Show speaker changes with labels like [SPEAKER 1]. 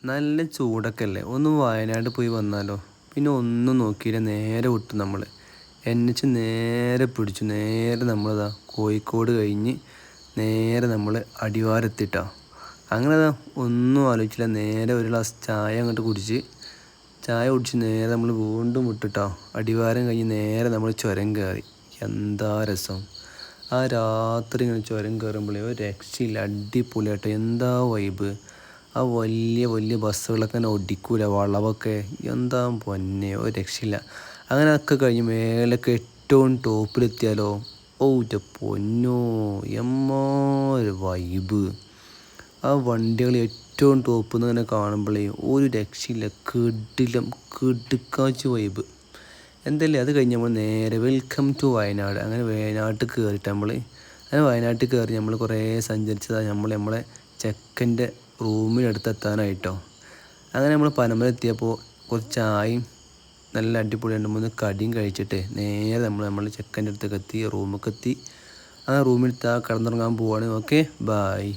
[SPEAKER 1] നല്ല ചൂടൊക്കെ അല്ലേ, ഒന്ന് വയനാട് പോയി വന്നാലോ? പിന്നെ ഒന്നും നോക്കിയില്ല, നേരെ വിട്ടു നമ്മൾ. എന്നുവെച്ച് നേരെ പിടിച്ചു, നേരെ നമ്മളതാ കോഴിക്കോട് കഴിഞ്ഞ് നേരെ നമ്മൾ അടിവാരെത്തിട്ടാ. അങ്ങനെ ഒന്നും ആലോചിച്ചില്ല, നേരെ ഒരു ഗ്ലാസ് ചായ അങ്ങോട്ട് കുടിച്ച്, ചായ കുടിച്ച് നേരെ നമ്മൾ വീണ്ടും വിട്ടിട്ടോ. അടിവാരം കഴിഞ്ഞ് നേരെ നമ്മൾ ചുരം കയറി. എന്താ രസം! ആ രാത്രി ഇങ്ങനെ ചുരം കയറുമ്പോഴേ ഒരു രക്ഷയില്ല, അടിപൊളിയാട്ടോ. എന്താ വൈബ്! ആ വലിയ വലിയ ബസ്സുകളൊക്കെ തന്നെ ഒടിക്കൂല, വളവൊക്കെ എന്താ പൊന്നെ, ഒരു രക്ഷയില്ല. അങ്ങനെ ഒക്കെ കഴിഞ്ഞ് മേലൊക്കെ ഏറ്റവും ടോപ്പിലെത്തിയാലോ, ഓ എൻ്റെ പൊന്നോ, ഒരു വൈബ്! ആ വണ്ടികൾ ഏറ്റവും ടോപ്പിൽ നിന്ന് തന്നെ കാണുമ്പോഴേ ഒരു രക്ഷയില്ല, കിടുക്കാച്ച് വൈബ്. എന്തല്ലേ, അത് കഴിഞ്ഞ് നമ്മൾ നേരെ വെൽക്കം ടു വയനാട്. അങ്ങനെ വയനാട്ടിൽ കയറിയിട്ട് അങ്ങനെ വയനാട്ടിൽ കയറി നമ്മൾ കുറേ സഞ്ചരിച്ചതാണ്. നമ്മളെ ചെക്കൻ്റെ റൂമിനടുത്ത് എത്താനായിട്ടോ. അങ്ങനെ നമ്മൾ പനമരത്തിയപ്പോൾ കുറച്ച് ചായയും നല്ല അടിപൊളി 2-3 കടിയും കഴിച്ചിട്ട് നേരെ നമ്മൾ ചെക്കൻ്റെ അടുത്തേക്ക് എത്തി, റൂമിലേക്ക് എത്തി. ആ റൂമിൽ കിടന്നുറങ്ങാൻ പോവാണ്. Okay, bye.